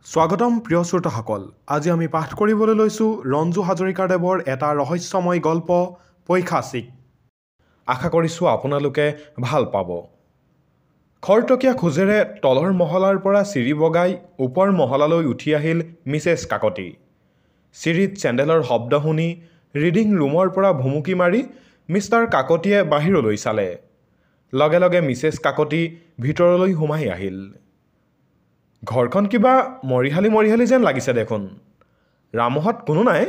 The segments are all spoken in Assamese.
স্বাগতম প্ৰিয় শ্ৰোতাসকল। আজি আমি পাঠ কৰিবলৈ লৈছোঁ ৰঞ্জু হাজৰিকাদেৱৰ এটা ৰহস্যময় গল্প পৈশাচিক। আশা কৰিছোঁ আপোনালোকে ভাল পাব। খৰতকীয়া খোজেৰে তলৰ মহলাৰ পৰা চিৰি বগাই ওপৰ মহলালৈ উঠি আহিল মিছেছ কাকতি। চিৰিত চেণ্ডেলৰ শব্দ শুনি ৰিডিং ৰুমৰ পৰা ভুমুকি মাৰি মিষ্টাৰ কাকতিয়ে বাহিৰলৈ চালে। লগে লগে মিছেছ কাকতি ভিতৰলৈ সোমাই আহিল। ঘৰখন কিবা মৰিহালি যেন লাগিছে দেখোন। ৰামহঁত কোনো নাই?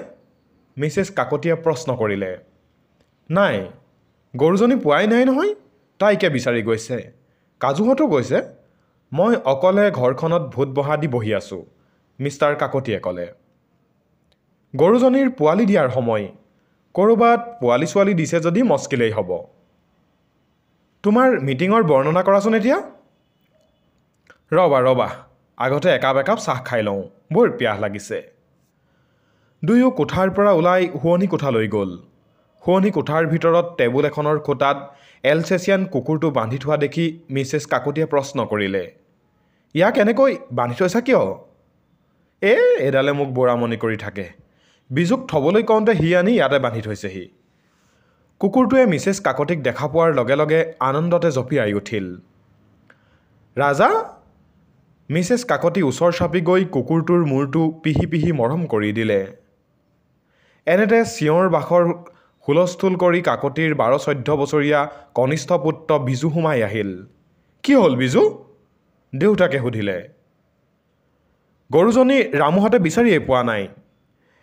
মিছেছ কাকতিয়ে প্ৰশ্ন কৰিলে। নাই, গৰুজনী পোৱাই নাই নহয়। তাইকে বিচাৰি গৈছে। কাজুহঁতো গৈছে। মই অকলে ঘৰখনত ভূত বহা দি বহি আছোঁ, মিষ্টাৰ কাকতিয়ে ক'লে। গৰুজনীৰ পোৱালি দিয়াৰ সময়। ক'ৰবাত পোৱালি ছোৱালী দিছে যদি মস্কিলেই হ'ব। তোমাৰ মিটিঙৰ বৰ্ণনা কৰাচোন এতিয়া। ৰ'বা আগতে একাপ চাহ খাই লওঁ, বৰ পিয়াহ লাগিছে। দুয়ো কোঠাৰ পৰা ওলাই শোৱনি কোঠালৈ গ'ল। শোৱনি কোঠাৰ ভিতৰত টেবুল এখনৰ খুটাত এলচেচিয়ান কুকুৰটো বান্ধি থোৱা দেখি মিছেছ কাকতিয়ে প্ৰশ্ন কৰিলে, ইয়াক এনেকৈ বান্ধি থৈছা কিয়? এডালে মোক বৰামনি কৰি থাকে। বিজুক থ'বলৈ কওঁতে সি আনি ইয়াতে বান্ধি থৈছেহি। কুকুৰটোৱে মিছেছ কাকতিক দেখা পোৱাৰ লগে লগে আনন্দতে জঁপিয়াই উঠিল। ৰাজা! মিছেছ কাকতি ওচৰ চাপি গৈ কুকুৰটোৰ মূৰটো পিহি মৰম কৰি দিলে। এনেতে চিঞৰ বাখৰ হুলস্থুল কৰি কাকতিৰ 12-14 বছৰীয়া কনিষ্ঠ পুত্ৰ বিজু সোমাই আহিল। কি হ'ল বিজু? দেউতাকে সুধিলে। গৰুজনী ৰামুহঁতে বিচাৰিয়েই পোৱা নাই।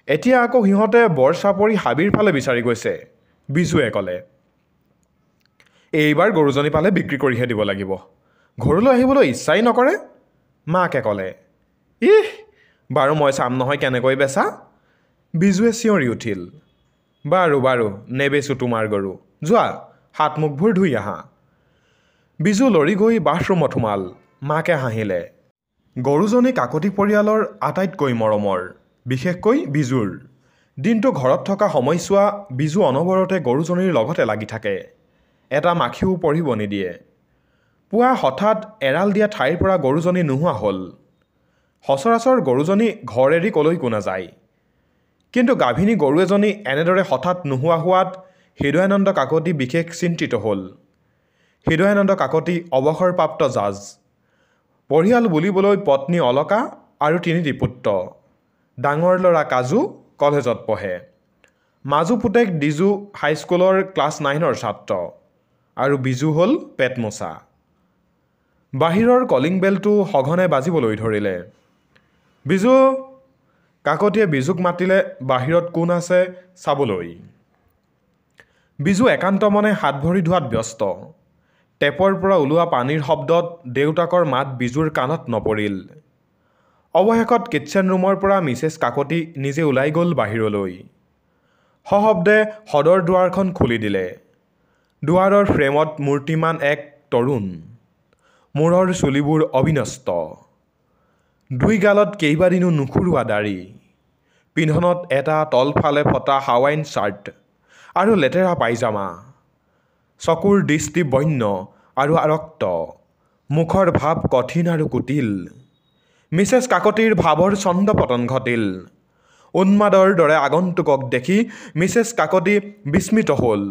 এতিয়া আকৌ সিহঁতে বৰচাপৰি হাবিৰ ফালে বিচাৰি গৈছে, বিজুৱে ক'লে। এইবাৰ গৰুজনী পালে বিক্ৰী কৰিহে দিব লাগিব। ঘৰলৈ আহিবলৈ ইচ্ছাই নকৰে, মাকে ক'লে। বাৰু মই চাম নহয় কেনেকৈ বেচা। বিজুৱে চিঞৰি উঠিল। বাৰু নেবেচো তোমাৰ গৰু। যোৱা, হাত মুখবোৰ ধুই আহা। বিজু লৰি গৈ বাথৰুমত সোমাল। মাকে হাঁহিলে। গৰুজনী কাকতি পৰিয়ালৰ আটাইতকৈ মৰমৰ, বিশেষকৈ বিজুৰ। দিনটো ঘৰত থকা সময়ছোৱা বিজু অনবৰতে গৰুজনীৰ লগতে লাগি থাকে। এটা মাখিও পৰিব নিদিয়ে। পুৱা হঠাৎ এৰাল দিয়া ঠাইৰ পৰা গৰুজনী নোহোৱা হ'ল। সচৰাচৰ গৰুজনী ঘৰ এৰি কলৈকো নাযায়। কিন্তু গাভিনী গৰু এজনী এনেদৰে হঠাৎ নোহোৱা হোৱাত হৃদয়ানন্দ কাকতি বিশেষ চিন্তিত হ'ল। হৃদয়ানন্দ কাকতি অৱসৰপ্ৰাপ্ত জাজ। পৰিয়াল বুলিবলৈ পত্নী অলকা আৰু 3টি পুত্ৰ। ডাঙৰ ল'ৰা কাজু কলেজত পঢ়ে। মাজু পুতেক ডিজু হাইস্কুলৰ ক্লাছ 9ৰ ছাত্ৰ। আৰু বিজু হ'ল পেটমোচা। বাহিৰৰ কলিং বেলটো সঘনে বাজিবলৈ ধৰিলে। বিজু! কাকতিয়ে বিজুক মাতিলে বাহিৰত কোন আছে চাবলৈ। বিজু একান্ত মনে হাত ভৰি ধোৱাত ব্যস্ত। টেপৰ পৰা ওলোৱা পানীৰ শব্দত দেউতাকৰ মাত বিজুৰ কাণত নপৰিল। অৱশেষত কিটচেন ৰুমৰ পৰা মিছেছ কাকতি নিজে ওলাই গ'ল বাহিৰলৈ। সশব্দে সদৰ দুৱাৰখন খুলি দিলে। দুৱাৰৰ ফ্ৰেমত মূৰ্তিমান এক তৰুণ। মূৰৰ চুলিবোৰ অবিনষ্ট। দুই গালত কেইবাদিনো নুখুৰোৱা দাড়ি। পিন্ধনত এটা তলফালে ফটা হাৱাইন চাৰ্ট আৰু লেতেৰা পাইজামা। চকুৰ দৃষ্টি বন্য আৰু আৰক্ত। মুখৰ ভাৱ কঠিন আৰু কুটিল। মিছেছ কাকতিৰ ভাৱৰ ছন্দপতন ঘটিল। উন্মাদৰ দৰে আগন্তুকক দেখি মিছেছ কাকতি বিস্মিত হ'ল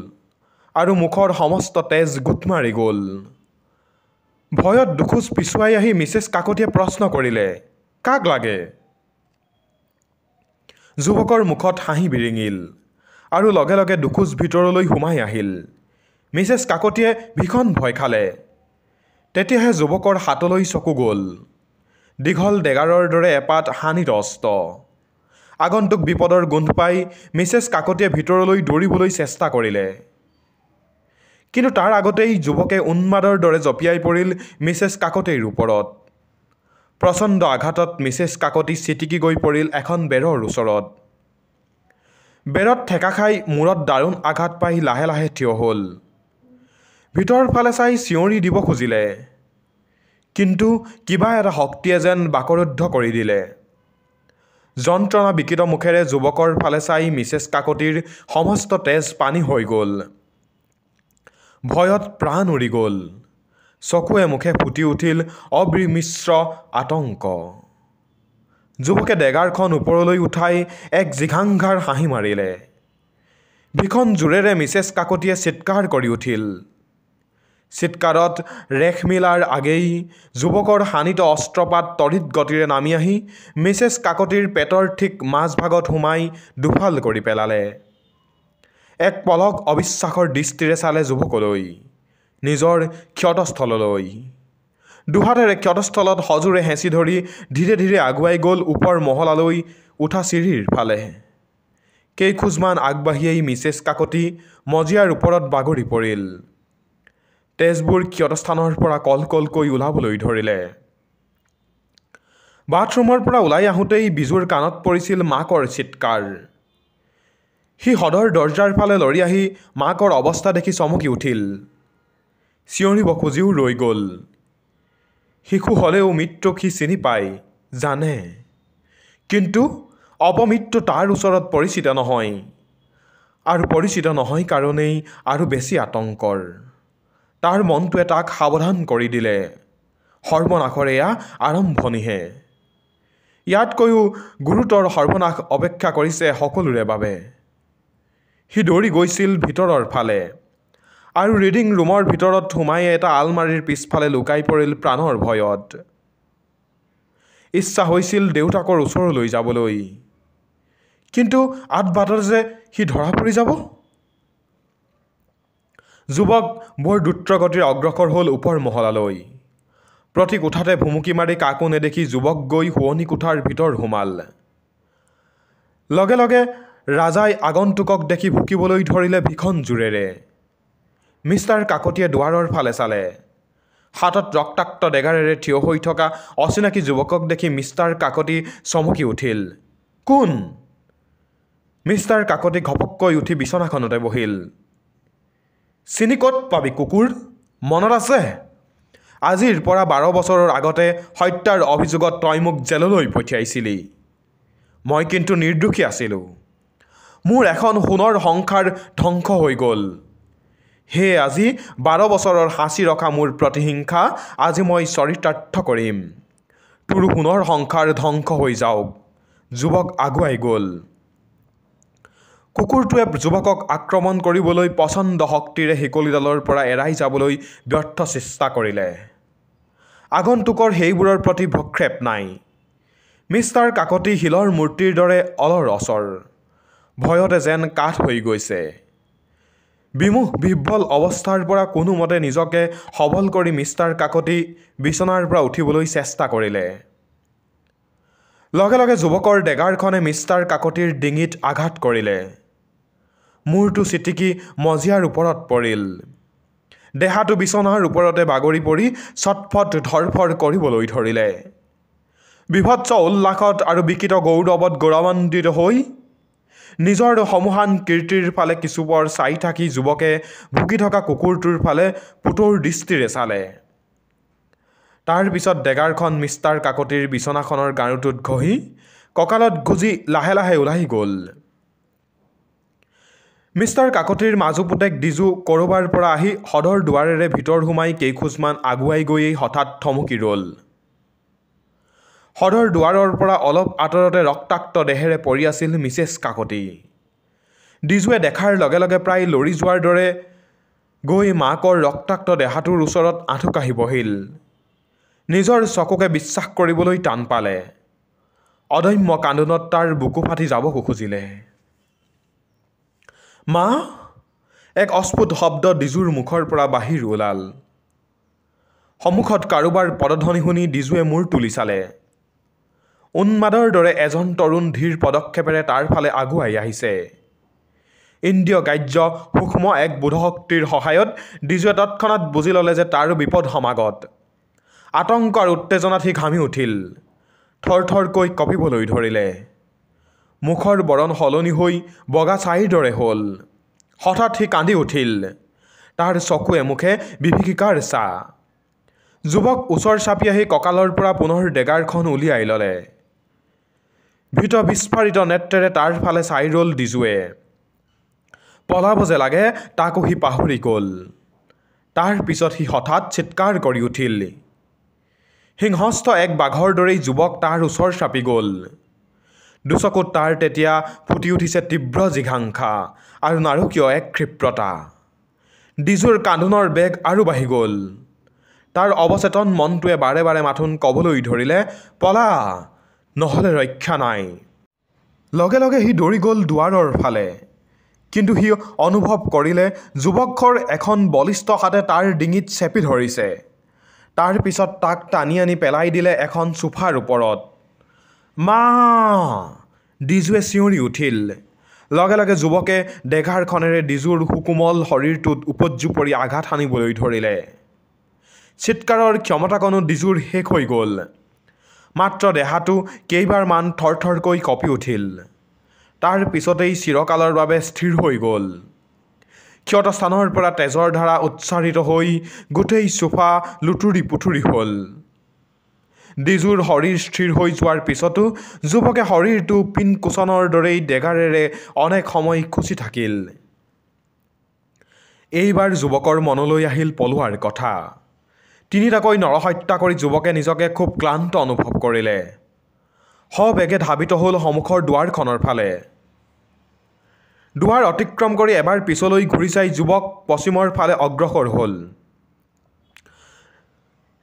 আৰু মুখৰ সমস্ত তেজ গোট মাৰি গ'ল। ভয়ত দুখোজ পিছুৱাই আহি মিছেছ কাকতিয়ে প্ৰশ্ন কৰিলে, কাক লাগে? যুৱকৰ মুখত হাঁহি বিৰিঙিল আৰু লগে লগে দুখোজ ভিতৰলৈ সোমাই আহিল। মিছেছ কাকতিয়ে ভীষণ ভয় খালে। তেতিয়াহে যুৱকৰ হাতলৈ চকু গ'ল। দীঘল ডেগাৰৰ দৰে এপাত হানিত অস্ত। আগন্তুক বিপদৰ গোন্ধ পাই মিছেছ কাকতিয়ে ভিতৰলৈ দৌৰিবলৈ চেষ্টা কৰিলে। কিন্তু তাৰ আগতেই যুৱকে উন্মাদৰ দৰে জঁপিয়াই পৰিল মিছেছ কাকতিৰ ওপৰত। প্ৰচণ্ড আঘাতত মিছেছ কাকতি ছিটিকি গৈ পৰিল এখন বেৰৰ ওচৰত। বেৰত ঠেকা খাই মূৰত দাৰুণ আঘাত পাই লাহে লাহে থিয় হ'ল। ভিতৰৰ ফালে চাই চিঞৰি দিব খুজিলে। কিন্তু কিবা এটা শক্তিয়ে যেন বাকৰুদ্ধ কৰি দিলে। যন্ত্ৰণা বিকৃত মুখেৰে যুৱকৰ ফালে চাই মিছেছ কাকতিৰ সমস্ত তেজ পানী হৈ গ'ল। ভয়ত প্ৰাণ উৰি গ'ল। চকুৱে মুখে ফুটি উঠিল অবিমিশ্ৰ আতংক। যুৱকে ডেগাৰখন ওপৰলৈ উঠাই এক জিঘাংঘাৰ হাঁহি মাৰিলে। ভীষণ জোৰেৰে মিছেছ কাকতিয়ে চিৎকাৰ কৰি উঠিল। চিৎকাৰত ৰেখ মিলাৰ আগেই যুৱকৰ শানিত অস্ত্ৰপাত তড়িৎ গতিৰে নামি আহি মিছেছ কাকতিৰ পেটৰ ঠিক মাজভাগত সোমাই দুফাল কৰি পেলালে। এক পলক অবিশ্বাসৰ দৃষ্টিৰে চালে যুৱকলৈ, নিজৰ ক্ষতস্থললৈ। দুহাতেৰে ক্ষতস্থলত সজোৰে হেঁচি ধৰি ধীৰে ধীৰে আগুৱাই গ'ল ওপৰ মহলালৈ উঠা চিৰিৰ ফালে। কেইখোজমান আগবাঢ়িয়েই মিছেছ কাকতি মজিয়াৰ ওপৰত বাগৰি পৰিল। তেজবোৰ ক্ষতস্থানৰ পৰা কলকলকৈ ওলাবলৈ ধৰিলে। বাথৰুমৰ পৰা ওলাই আহোঁতেই বিজুৰ কাণত পৰিছিল মাকৰ চিৎকাৰ। সি সদৰ দৰজাৰ ফালে লৰি আহি মাকৰ অৱস্থা দেখি চমকি উঠিল। চিঞৰিব খুজিও ৰৈ গ'ল। শিশু হ'লেও মৃত্যুক সি চিনি পায়, জানে। কিন্তু অপমৃত্যু তাৰ ওচৰত পৰিচিত নহয়। আৰু পৰিচিত নহয় কাৰণেই আৰু বেছি আতংকৰ। তাৰ মনটোৱে তাক সাৱধান কৰি দিলে, সৰ্বনাশৰ এয়া আৰম্ভণিহে। ইয়াতকৈও গুৰুতৰ সৰ্বনাশ অপেক্ষা কৰিছে সকলোৰে বাবে। সি দৌৰি গৈছিল ভিতৰৰ ফালে আৰু ৰিডিং ৰুমৰ ভিতৰত সোমাই এটা আলমাৰীৰ পিছফালে লুকাই পৰিল প্ৰাণৰ ভয়ত। ইচ্ছা হৈছিল দেউতাকৰ ওচৰলৈ যাবলৈ, কিন্তু আধবাটত যে সি ধৰা পৰি যাব। যুৱক বৰ দ্ৰুতগতিৰে অগ্ৰসৰ হ'ল ওপৰ মহলালৈ। প্ৰতি কোঠাতে ভুমুকি মাৰি কাকো নেদেখি যুৱক গৈ শোৱনি কোঠাৰ ভিতৰ সোমাল। লগে লগে ৰাজাই আগন্তুকক দেখি ভুকিবলৈ ধৰিলে ভীষণ জোৰেৰে। মিষ্টাৰ কাকতিয়ে দুৱাৰৰ ফালে চালে। হাতত ৰক্তাক্ত ডেগাৰেৰে থিয় হৈ থকা অচিনাকি যুৱকক দেখি মিষ্টাৰ কাকতি চমকি উঠিল। কোন? মিষ্টাৰ কাকতি ঘপককৈ উঠি বিচনাখনতে বহিল। চিনি ক'ত পাবি কুকুৰ, মনত আছে? আজিৰ পৰা 12 বছৰৰ আগতে হত্যাৰ অভিযোগত তই মোক জেললৈ পঠিয়াইছিলি। মই কিন্তু নিৰ্দোষী আছিলোঁ। মোৰ এখন সোণৰ সংসাৰ ধ্বংস হৈ গ'ল। সেয়ে আজি 12 বছৰৰ সাঁচি ৰখা মোৰ প্ৰতিহিংসা আজি মই চৰিতাৰ্থ কৰিম। তোৰ সোণৰ সংসাৰ ধ্বংস হৈ যাওক। যুৱক আগুৱাই গ'ল। কুকুৰটোৱে যুৱকক আক্ৰমণ কৰিবলৈ প্ৰচণ্ড শক্তিৰে শিকলিডালৰ পৰা এৰাই যাবলৈ ব্যৰ্থ চেষ্টা কৰিলে। আগন্তুকৰ সেইবোৰৰ প্ৰতি ভ্ৰক্ষেপ নাই। মিষ্টাৰ কাকতি শিলৰ মূৰ্তিৰ দৰে অলৰ অচৰ, ভয়তে যেন কাঠ হৈ গৈছে। বিমুখ বিহ্বল অৱস্থাৰ পৰা কোনোমতে নিজকে সবল কৰি মিষ্টাৰ কাকতি বিচনাৰ পৰা উঠিবলৈ চেষ্টা কৰিলে। লগে লগে যুৱকৰ ডেগাৰখনে মিষ্টাৰ কাকতিৰ ডিঙিত আঘাত কৰিলে। মূৰটো চিটিকি মজিয়াৰ ওপৰত পৰিল। দেহাটো বিচনাৰ ওপৰতে বাগৰি পৰি ছটফট ধৰফৰ কৰিবলৈ ধৰিলে। বিভৎস উল্লাসত আৰু বিকৃত গৌৰৱত গৌৰৱান্বিত হৈ নিজৰ সমহান কীৰ্তিৰ ফালে কিছুপৰ চাই থাকি যুৱকে ভুকি থকা কুকুৰটোৰ ফালে পুতৰ দৃষ্টিৰে চালে। তাৰ পিছত ডেগাৰখন মিষ্টাৰ কাকতিৰ বিচনাখনৰ গাৰুটোত ঘঁহি কঁকালত গুজি লাহে লাহে ওলাই গ'ল। মিষ্টাৰ কাকতিৰ মাজু পুতেক ডিজু ক'ৰবাৰ পৰা আহি সদৰ দুৱাৰেৰে ভিতৰ সোমাই কেইখোজমান আগুৱাই গৈয়েই হঠাৎ থমকি ৰ'ল। সদৰ দুৱাৰৰ পৰা অলপ আঁতৰতে ৰক্তাক্ত দেহেৰে পৰি আছিল মিছেছ কাকতি। ডিজুৱে দেখাৰ লগে লগে প্ৰায় লৰি যোৱাৰ দৰে গৈ মাকৰ ৰক্তাক্ত দেহাটোৰ ওচৰত আঁঠু কাঢ়ি বহিল। নিজৰ চকুকে বিশ্বাস কৰিবলৈ টান পালে। অদম্য কান্দোনত তাৰ বুকু ফাটি যাব খুজিলে। মা! এক অস্ফুট শব্দ ডিজুৰ মুখৰ পৰা বাহিৰ ওলাল। সন্মুখত কাৰোবাৰ পদধ্বনি শুনি ডিজুৱে মূৰ তুলি চালে। উন্মাদৰ দৰে এজন তৰুণ ধীৰ পদক্ষেপেৰে তাৰ ফালে আগুৱাই আহিছে। ইন্দ্ৰিয় গ্ৰাহ্য সূক্ষ্ম এক বোধশক্তিৰ সহায়ত ডিজুৱে তৎক্ষণাৎ বুজি ল'লে যে তাৰো বিপদ সমাগত। আতংক আৰু উত্তেজনাত সি ঘামি উঠিল। থৰথৰকৈ কঁপিবলৈ ধৰিলে। মুখৰ বৰণ সলনি হৈ বগা ছাইৰ দৰে হ'ল। হঠাৎ সি কান্দি উঠিল। তাৰ চকুৱে মুখে বিভীষিকাৰ ছাঁ। যুৱক ওচৰ চাপি আহি কঁকালৰ পৰা পুনৰ ডেগাৰখন উলিয়াই ল'লে। ভীত বিস্ফাৰিত নেত্ৰেৰে তাৰ ফালে চাই ৰ'ল ডিজুৱে। পলাব যে লাগে তাকো সি পাহৰি গ'ল। তাৰ পিছত সি হঠাৎ চিৎকাৰ কৰি উঠিল। সিংহস্থ এক বাঘৰ দৰেই যুৱক তাৰ ওচৰ চাপি গ'ল। দুচকুত তাৰ তেতিয়া ফুটি উঠিছে তীব্ৰ জিঘাংসা আৰু নাৰকীয় এক ক্ষিপ্ৰতা। ডিজুৰ কান্দোনৰ বেগ আৰু বাঢ়ি গ'ল। তাৰ অৱচেতন মনটোৱে বাৰে বাৰে মাথোন ক'বলৈ ধৰিলে, পলা, নহ'লে ৰক্ষা নাই। লগে লগে সি দৌৰি গ'ল দুৱাৰৰ ফালে। কিন্তু সি অনুভৱ কৰিলে যুৱকঘৰ এখন বলিষ্ঠ হাতে তাৰ ডিঙিত চেপি ধৰিছে। তাৰ পিছত তাক টানি আনি পেলাই দিলে এখন চোফাৰ ওপৰত। মা! ডিজুৱে চিঞৰি উঠিল। লগে লগে যুৱকে ডেগাৰখনেৰে ডিজুৰ সুকোমল শৰীৰটোত উপৰ্যুপৰি আঘাত সানিবলৈ ধৰিলে। চিৎকাৰৰ ক্ষমতাকণো ডিজুৰ শেষ হৈ গ'ল। মাত্ৰ দেহাটো কেইবাৰমান থৰথৰকৈ কঁপি উঠিল। তাৰ পিছতেই চিৰকালৰ বাবে স্থিৰ হৈ গ'ল। ক্ষত স্থানৰ পৰা তেজৰ ধাৰা উচ্চাৰিত হৈ গোটেই চোফা লুতুৰি পুতুৰি হ'ল। ডিজুৰ শৰীৰ স্থিৰ হৈ যোৱাৰ পিছতো যুৱকে শৰীৰটো পিনকুচনৰ দৰেই ডেগাৰেৰে অনেক সময় খুচি থাকিল। এইবাৰ যুৱকৰ মনলৈ আহিল পলোৱাৰ কথা। তিনিটাকৈ নৰহত্যা কৰি যুৱকে নিজকে খুব ক্লান্ত অনুভৱ কৰিলে। সবেগে ধাবিত হ'ল সন্মুখৰ দুৱাৰখনৰ ফালে। দুৱাৰ অতিক্ৰম কৰি এবাৰ পিছলৈ ঘূৰি চাই যুৱক পশ্চিমৰ ফালে অগ্ৰসৰ হ'ল।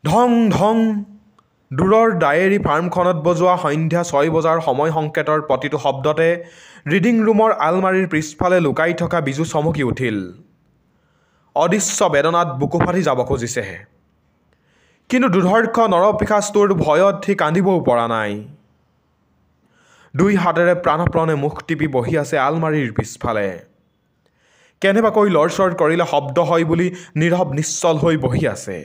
ঢং ঢং! দূৰৰ ডায়েৰী ফাৰ্মখনত বজোৱা সন্ধ্যা 6 বজাৰ সময় সংকেতৰ প্ৰতিটো শব্দতে ৰিডিং ৰুমৰ আলমাৰীৰ পিছফালে লুকাই থকা বিজু চমকি উঠিল। অদৃশ্য বেদনাত বুকু ফাটি যাব খুজিছে। কিন্তু দুৰ্ধৰ্ষ নৰপিশাচটোৰ ভয়ত সি কান্দিবও পৰা নাই। দুই হাতেৰে প্ৰাণপণে মুখ টিপি বহি আছে আলমাৰীৰ পিছফালে। কেনেবাকৈ লৰচৰ কৰিলে শব্দ হয় বুলি নীৰৱ নিশ্চল হৈ বহি আছে।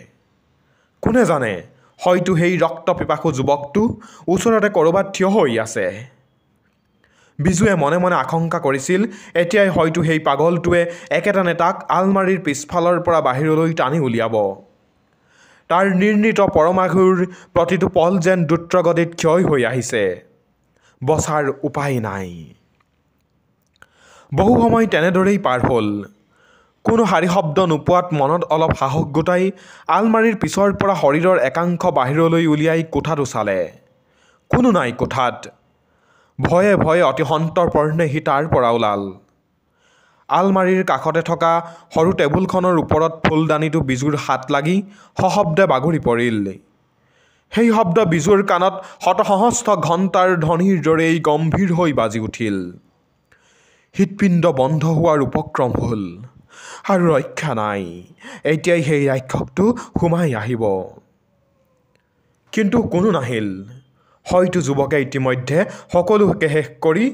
কোনে জানে, হয়তো সেই ৰক্তপিপাসু যুৱকটো ওচৰতে ক'ৰবাত থিয় হৈ আছে। বিজুৱে মনে মনে আশংকা কৰিছিল, এতিয়াই হয়তো সেই পাগলটোৱে একেটানে তাক আলমাৰীৰ পিছফালৰ পৰা বাহিৰলৈ টানি উলিয়াব। তাৰ নিৰ্ণীত পৰমাঘুৰ প্ৰতিটো পল যেন দ্ৰুতগতিত ক্ষয় হৈ আহিছে। বচাৰ উপায় নাই। বহু সময় তেনেদৰেই পাৰ হ'ল। কোনো শাৰী শব্দ নোপোৱাত মনত অলপ সাহস গোটাই আলমাৰীৰ পিছৰ পৰা শৰীৰৰ একাংশ বাহিৰলৈ উলিয়াই কোঠাটো চালে। কোনো নাই কোঠাত। ভয়ে ভয়ে অতি সন্তৰ্পণে সি তাৰ পৰা ওলাল। আলমাৰীৰ কাষতে থকা সৰু টেবুলখনৰ ওপৰত ফুলদানিটো বিজুৰ হাত লাগি সশব্দে বাগৰি পৰিল। সেই শব্দ বিজুৰ কাণত শতসহস্ৰ ঘণ্টাৰ ধ্বনিৰ দৰেই গম্ভীৰ হৈ বাজি উঠিল। হৃৎপিণ্ড বন্ধ হোৱাৰ উপক্ৰম হ'ল। আৰু ৰক্ষা নাই। এতিয়াই সেই ৰাক্ষসটো সোমাই আহিব। কিন্তু কোনো নাহিল। হয়তো যুৱকে ইতিমধ্যে সকলোকে শেষ কৰি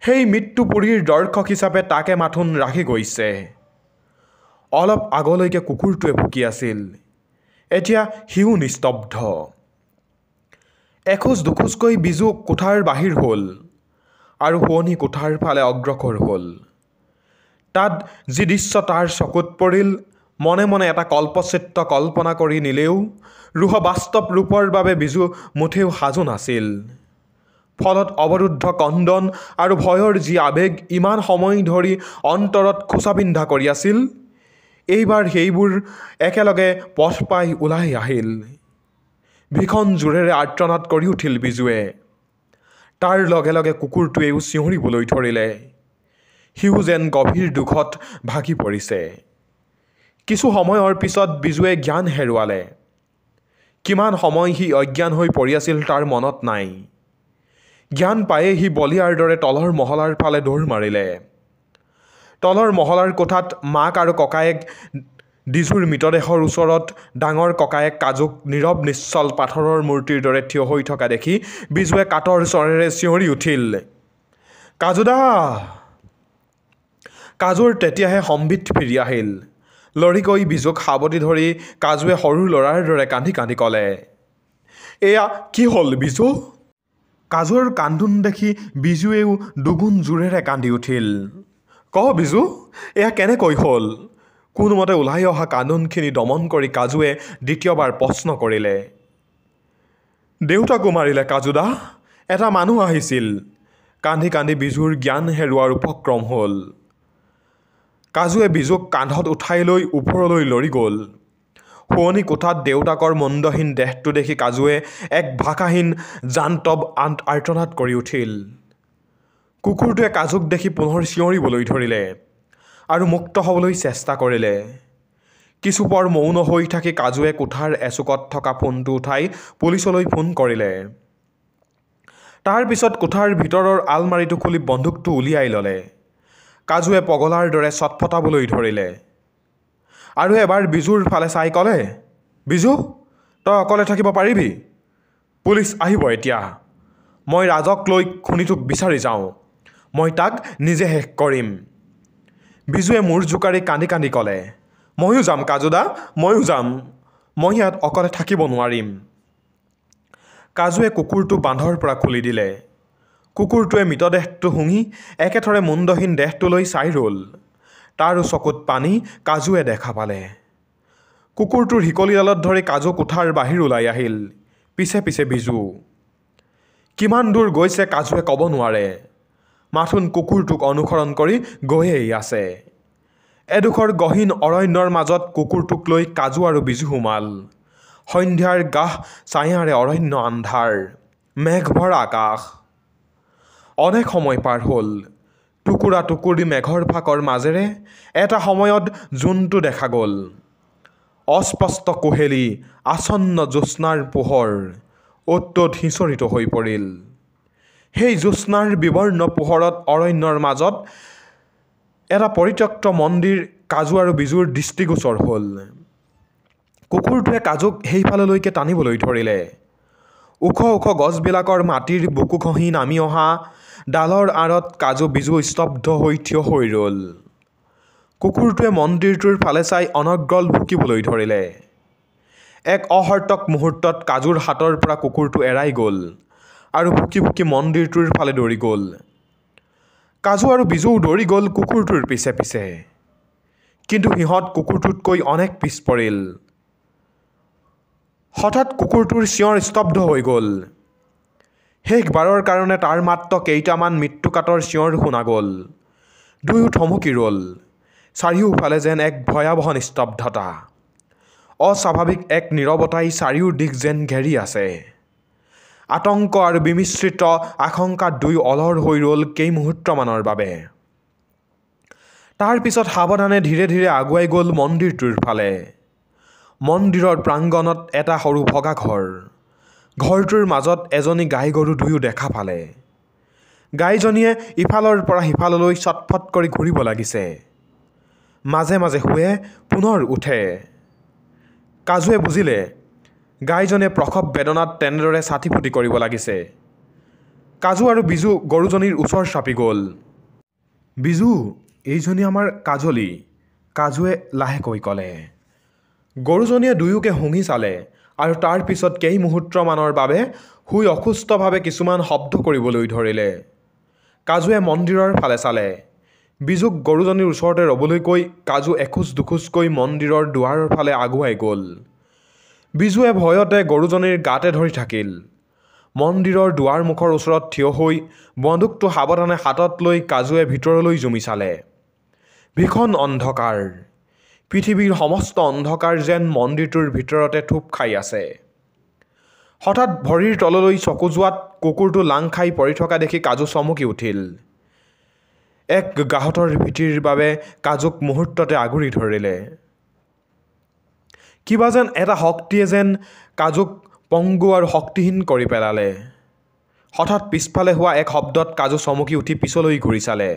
সেই মৃত্যুপুৰীৰ দৰ্শক হিচাপে তাকে মাথোন ৰাখি গৈছে। অলপ আগলৈকে কুকুৰটোৱে ভুকি আছিল। এতিয়া সিও নিস্তব্ধ। এখোজ দুখোজকৈ বিজু কোঠাৰ বাহিৰ হ'ল আৰু শুৱনি কোঠাৰ ফালে অগ্ৰসৰ হ'ল। তাত যি দৃশ্য তাৰ চকুত পৰিল, মনে মনে এটা কল্পচিত্ৰ কল্পনা কৰি নিলেও ৰূঢ় বাস্তৱ ৰূপৰ বাবে বিজু মুঠেও সাজু নাছিল। ফলত অৱৰুদ্ধ কন্দন আৰু ভয়ৰ যি আৱেগ ইমান সময় ধৰি অন্তৰত খোচাপিন্ধা কৰি আছিল, এইবাৰ সেইবোৰ একেলগে পথ পাই ওলাই আহিল। ভীষণ জোৰেৰে আৰ্তনাদ কৰি উঠিল বিজুৱে। তাৰ লগে লগে কুকুৰটোৱেও চিঞৰিবলৈ ধৰিলে। সিও যেন গভীৰ দুখত ভাগি পৰিছে। কিছু সময়ৰ পিছত বিজুৱে জ্ঞান হেৰুৱালে। কিমান সময় সি অজ্ঞান হৈ পৰি আছিল তাৰ মনত নাই। জ্ঞান পায়ে সি বলিয়াৰ দৰে তলৰ মহলাৰ ফালে দৌৰ মাৰিলে। তলৰ মহলাৰ কোঠাত মাক আৰু ককায়েক ডিজুৰ মৃতদেহৰ ওচৰত ডাঙৰ ককায়েক কাজুক নীৰৱ নিশ্চল পাথৰৰ মূৰ্তিৰ দৰে থিয় হৈ থকা দেখি বিজুৱে কাতৰ স্বৰেৰে চিঞৰি উঠিল, কাজুদা! কাজুৰ তেতিয়াহে সম্বিত ফিৰি আহিল। লৰিকৈ বিজুক সাৱটি ধৰি কাজুৱে সৰু ল'ৰাৰ দৰে কান্দি কান্দি ক'লে, এয়া কি হ'ল বিজু? কাজুৰ কান্দোন দেখি বিজুৱেও দুগুণ জোৰেৰে কান্দি উঠিল। ক বিজু, এয়া কেনেকৈ হ'ল? কোনোমতে ওলাই অহা কান্দোনখিনি দমন কৰি কাজুৱে দ্বিতীয়বাৰ প্ৰশ্ন কৰিলে। দেউতাকো মাৰিলে কাজুদা। এটা মানুহ আহিছিল। কান্দি কান্দি বিজুৰ জ্ঞান হেৰুৱাৰ উপক্ৰম হ'ল। কাজুৱে বিজুক কান্ধত উঠাই লৈ ওপৰলৈ লৰি গ'ল। শুৱনি কোঠাত দেউতাকৰ মন্দহীন দেহটো দেখি কাজুৱে এক ভাষাহীন জান্তৱ আৰ্তনাদ কৰি উঠিল। কুকুৰটোৱে কাজুক দেখি পুনৰ চিঞৰিবলৈ ধৰিলে আৰু মুক্ত হ'বলৈ চেষ্টা কৰিলে। কিছুপৰ মৌন হৈ থাকি কাজুৱে কোঠাৰ এচুকত থকা ফোনটো উঠাই পুলিচলৈ ফোন কৰিলে। তাৰ পিছত কোঠাৰ ভিতৰৰ আলমাৰিটো খুলি বন্দুকটো উলিয়াই ল'লে। কাজুৱে পগলাৰ দৰে চটফটাবলৈ ধৰিলে আৰু এবাৰ বিজুৰ ফালে চাই ক'লে, বিজু, তই অকলে থাকিব পাৰিবি? পুলিচ আহিব এতিয়া। মই ৰাজক লৈ খুনীটোক বিচাৰি যাওঁ। মই তাক নিজে শেষ কৰিম। বিজুৱে মূৰ জোকাৰি কান্দি কান্দি ক'লে, ময়ো যাম কাজুদা, ময়ো যাম। মই ইয়াত অকলে থাকিব নোৱাৰিম। কাজুৱে কুকুৰটো বান্ধৰ পৰা খুলি দিলে। কুকুৰটোৱে মৃতদেহটো শুঙি একেথৰে মুণ্ডহীন দেহটোলৈ চাই ৰ'ল। তাৰো চকুত পানী কাজুৱে দেখা পালে। কুকুৰটোৰ শিকলিডালত ধৰি কাজু কোঠাৰ বাহিৰ ওলাই আহিল। পিছে পিছে বিজু। কিমান দূৰ গৈছে কাজুৱে ক'ব নোৱাৰে। মাথোন কুকুৰটোক অনুসৰণ কৰি গৈয়েই আছে। এডোখৰ গহীন অৰণ্যৰ মাজত কুকুৰটোক লৈ কাজু আৰু বিজু সোমাল। সন্ধিয়াৰ গাহ ছায়াৰে অৰণ্য আন্ধাৰ, মেঘভৰা আকাশ। অনেক সময় পাৰ হ'ল। টুকুৰা টুকুৰি মেঘৰ ফাকৰ মাজেৰে এটা সময়ত জোনটো দেখা গ'ল। অস্পষ্ট কুহেলী, আসন্ন জ্যোৎস্নাৰ পোহৰ অত্যুত সিঁচৰিত হৈ পৰিল। সেই জ্যোৎস্নাৰ বিবৰ্ণ পোহৰত অৰণ্যৰ মাজত এটা পৰিত্যক্ত মন্দিৰ কাজু আৰু বিজুৰ দৃষ্টিগোচৰ হ'ল। কুকুৰটোৱে কাজুক সেইফাললৈকে টানিবলৈ ধৰিলে। ওখ ওখ গছবিলাকৰ মাটিৰ বুকু ঘঁহি নামি অহা ডালৰ আঁৰত কাজু বিজু স্তব্ধ হৈ থিয় হৈ ৰ'ল। কুকুৰটোৱে মন্দিৰটোৰ ফালে চাই অনৰ্গল ভুকিবলৈ ধৰিলে। এক অহৰ্তক মুহূৰ্তত কাজুৰ হাতৰ পৰা কুকুৰটো এৰাই গ'ল আৰু ভুকি ভুকি মন্দিৰটোৰ ফালে দৌৰি গ'ল। কাজু আৰু বিজুও দৌৰি গ'ল কুকুৰটোৰ পিছে পিছে। কিন্তু সিহঁত কুকুৰটোতকৈ অনেক পিছ পৰিল। হঠাৎ কুকুৰটোৰ চিঞৰ স্তব্ধ হৈ গ'ল। শেষবাৰৰ কাৰণে তাৰ মাত্ৰ কেইটামান মৃত্যুকাতৰ চিঞৰ শুনা গ'ল। দুয়ো থমকি ৰ'ল। চাৰিওফালে যেন এক ভয়াৱহ নিস্তব্ধতা। অস্বাভাৱিক এক নীৰৱতাই চাৰিওদিশ যেন ঘেৰি আছে। আতংক আৰু বিমিশ্ৰিত আশংকাত দুয়ো অলৰ হৈ ৰ'ল কেইমুহূৰ্তমানৰ বাবে। তাৰ পিছত সাৱধানে ধীৰে ধীৰে আগুৱাই গ'ল মন্দিৰটোৰ ফালে। মন্দিৰৰ প্ৰাংগণত এটা সৰু ভগা ঘৰ। ঘৰটোৰ মাজত এজনী গাই গৰু দুয়ো দেখা পালে। গাইজনীয়ে ইফালৰ পৰা সিফাললৈ চটফট কৰি ঘূৰিব লাগিছে। মাজে মাজে শুৱে, পুনৰ উঠে। কাজুৱে বুজিলে গাইজনীয়ে প্ৰসৱ বেদনাত তেনেদৰে ছাটি ফুটি কৰিব লাগিছে। কাজু আৰু বিজু গৰুজনীৰ ওচৰ চাপি গ'ল। বিজু, এইজনী আমাৰ কাজলী, কাজুৱে লাহেকৈ ক'লে। গৰুজনীয়ে দুয়োকে শুঙি চালে আৰু তাৰ পিছত কেইমুহূৰ্তমানৰ বাবে শুই অসুস্থভাৱে কিছুমান শব্দ কৰিবলৈ ধৰিলে। কাজুৱে মন্দিৰৰ ফালে চালে। বিজুক গৰুজনীৰ ওচৰতে ৰ'বলৈ কৈ কাজু এখোজ দুখোজকৈ মন্দিৰৰ দুৱাৰৰ ফালে আগুৱাই গ'ল। বিজুৱে ভয়তে গৰুজনীৰ গাতে ধৰি থাকিল। মন্দিৰৰ দুৱাৰমুখৰ ওচৰত থিয় হৈ বন্দুকটো সাৱধানে হাতত লৈ কাজুৱে ভিতৰলৈ জুমি চালে। ভীষণ অন্ধকাৰ। পৃথিৱীৰ সমস্ত অন্ধকাৰ যেন মন্দিৰটোৰ ভিতৰতে থূপ খাই আছে। হঠাৎ ভৰিৰ তললৈ চকু যোৱাত কুকুৰটো লাং খাই পৰি থকা দেখি কাজু চমকি উঠিল। এক গাহতৰ ভীতিৰ বাবে কাজুক মুহূৰ্ততে আগুৰি ধৰিলে। কিবা যেন এটা শক্তিয়ে যেন কাজুক পংগু আৰু শক্তিহীন কৰি পেলালে। হঠাৎ পিছফালে হোৱা এক শব্দত কাজু চমকি উঠি পিছলৈ ঘূৰি চালে।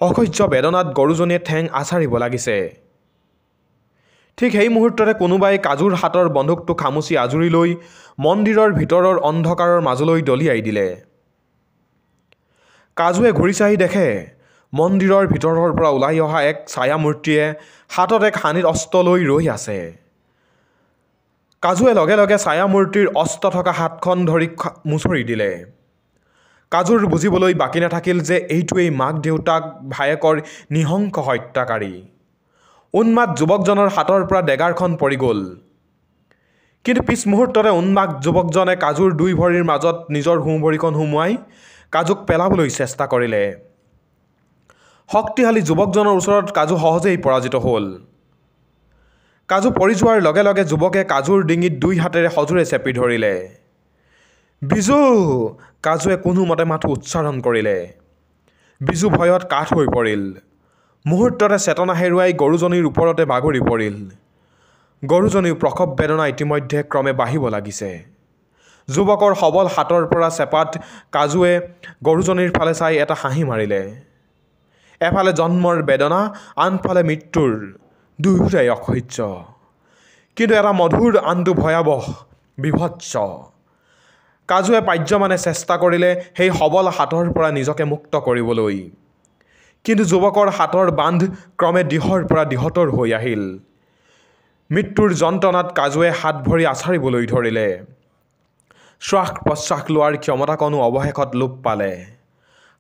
অসহ্য বেদনাত গৰুজনীয়ে ঠেং আছাৰিব লাগিছে। ঠিক সেই মুহূৰ্ততে কোনোবাই কাজুৰ হাতৰ বন্দুকটো খামুচি আজুৰি লৈ মন্দিৰৰ ভিতৰৰ অন্ধকাৰৰ মাজলৈ দলিয়াই দিলে। কাজুৱে ঘূৰি চাই দেখে মন্দিৰৰ ভিতৰৰ পৰা ওলাই অহা এক ছায়ামূৰ্তিয়ে হাতত এক হানিৰ অস্ত্ৰ লৈ ৰৈ আছে। কাজুৱে লগে লগে ছায়ামূৰ্তিৰ অস্ত্ৰ থকা হাতখন ধৰি মোচৰি দিলে। কাজুৰ বুজিবলৈ বাকী নাথাকিল যে এইটোৱেই মাক দেউতাক ভায়েকৰ নিহংস হত্যাকাৰী। উন্মাদ যুৱকজনৰ হাতৰ পৰা ডেগাৰখন পৰি গ'ল। কিন্তু পিছ মুহূৰ্ততে উন্মাদ যুৱকজনে কাজুৰ দুই ভৰিৰ মাজত নিজৰ সোঁ ভৰিখন সুমুৱাই কাজুক পেলাবলৈ চেষ্টা কৰিলে। শক্তিশালী যুৱকজনৰ ওচৰত কাজু সহজেই পৰাজিত হ'ল। কাজু পৰি যোৱাৰ লগে লগে যুৱকে কাজুৰ ডিঙিত 2 হাতেৰে সজোৰে চেপি ধৰিলে। বিজু! কাজুৱে কোনোমতে মাথো উচ্চাৰণ কৰিলে। বিজু ভয়ত কাঠ হৈ পৰিল। মুহূৰ্ততে চেতনা হেৰুৱাই গৰুজনীৰ ওপৰতে বাগৰি পৰিল। গৰুজনীৰ প্ৰসৱ বেদনা ইতিমধ্যে ক্ৰমে বাঢ়িব লাগিছে। যুৱকৰ সবল হাতৰ পৰা চেপাত কাজুৱে গৰুজনীৰ ফালে চাই এটা হাঁহি মাৰিলে। এফালে জন্মৰ বেদনা, আনফালে মৃত্যুৰ, দুয়োটাই অসহ্য। কিন্তু এটা মধুৰ, আনটো ভয়াৱহ, বিভৎস। কাজুৱে পাৰ্যমানে চেষ্টা কৰিলে সেই সবল হাতৰ পৰা নিজকে মুক্ত কৰিবলৈ। কিন্তু যুৱকৰ হাতৰ বান্ধ ক্ৰমে দিহৰ পৰা দিহতৰ হৈ আহিল। মৃত্যুৰ যন্ত্ৰণাত কাজুৱে হাত ভৰি আছাৰিবলৈ ধৰিলে। শ্বাস প্ৰশ্বাস লোৱাৰ ক্ষমতাকণো অৱশেষত লোপ পালে।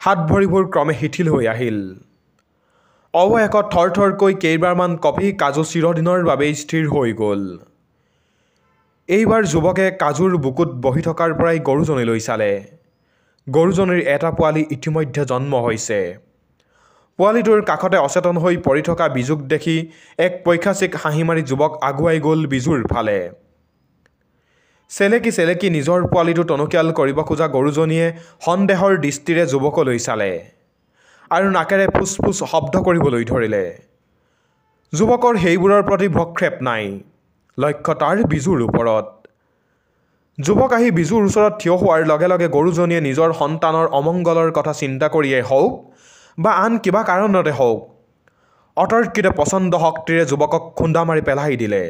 হাত ভৰিবোৰ ক্ৰমে শিথিল হৈ আহিল। অৱশেষত থৰথৰকৈ কেইবাৰমান কঁপি কাজু চিৰদিনৰ বাবেই স্থিৰ হৈ গ'ল। এইবাৰ যুৱকে কাজুৰ বুকুত বহি থকাৰ পৰাই গৰুজনীলৈ চালে। গৰুজনীৰ এটা পোৱালি ইতিমধ্যে জন্ম হৈছে। পোৱালিটোৰ কাষতে অচেতন হৈ পৰি থকা বিজুক দেখি এক পৈশাচিক হাঁহি মাৰি যুৱক আগুৱাই গ'ল বিজুৰ ফালে। চেলেকি চেলেকি নিজৰ পোৱালিটো টনকিয়াল কৰিব খোজা গৰুজনীয়ে সন্দেহৰ দৃষ্টিৰে যুৱকলৈ চালে আৰু নাকেৰে ফুচ ফুচ শব্দ কৰিবলৈ ধৰিলে। যুৱকৰ সেইবোৰৰ প্ৰতি ভ্ৰক্ষেপ নাই। লক্ষ্য তাৰ বিজুৰ ওপৰত। যুৱক আহি বিজুৰ ওচৰত থিয় হোৱাৰ লগে লগে গৰুজনীয়ে নিজৰ সন্তানৰ অমংগলৰ কথা চিন্তা কৰিয়েই হওক বা আন কিবা কাৰণতে হওক অতৰ্কিতে প্ৰচণ্ড শক্তিৰে যুৱকক খুন্দা মাৰি পেলাই দিলে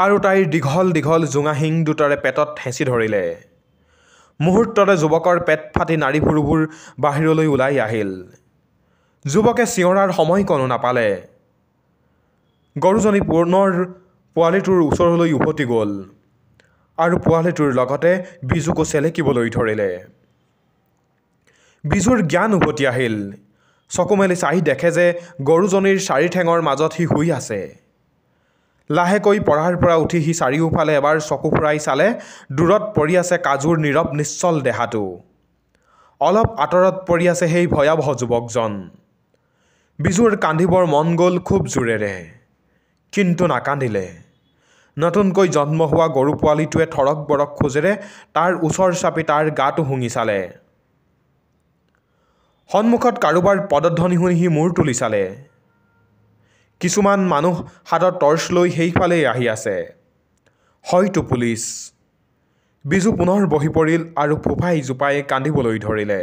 আৰু তাইৰ দীঘল দীঘল জোঙা শিং দুটাৰে পেটত হেঁচি ধৰিলে। মুহূৰ্ততে যুৱকৰ পেট ফাটি নাড়ীভুৰুবোৰ বাহিৰলৈ ওলাই আহিল। যুৱকে চিঞৰাৰ সময়কণো নাপালে। গৰুজনী পুনৰ পোৱালিটোৰ ওচৰলৈ উভতি গ'ল আৰু পোৱালিটোৰ লগতে বিজুকো চেলেকিবলৈ ধৰিলে। বিজুৰ জ্ঞান উভতি আহিল। চকু মেলি চাই দেখে যে গৰুজনীৰ 4 ঠেঙৰ মাজত সি শুই আছে। লাহেকৈ পঢ়াৰ পৰা উঠি সি চাৰিওফালে এবাৰ চকু ফুৰাই চালে দূৰত পৰি আছে কাজুৰ নীৰৱ নিশ্চল দেহাটো। অলপ আঁতৰত পৰি আছে সেই ভয়াৱহ যুৱকজন। বিজুৰ কান্দিবৰ মন গ'ল খুব জোৰেৰে, কিন্তু নাকান্দিলে। নতুনকৈ জন্ম হোৱা গৰু পোৱালিটোৱে থৰক বৰক খোজেৰে তাৰ ওচৰ চাপি তাৰ গাটো শুঙি চালে। সন্মুখত কাৰোবাৰ পদধ্বনি শুনি সি মূৰ তুলি চালে। কিছুমান মানুহ হাতত টৰ্চ লৈ সেইফালেই আহি আছে। হয়তো পুলিচ। বিজু পুনৰ বহি পৰিল আৰু ফোঁপাই জোপাই কান্দিবলৈ ধৰিলে।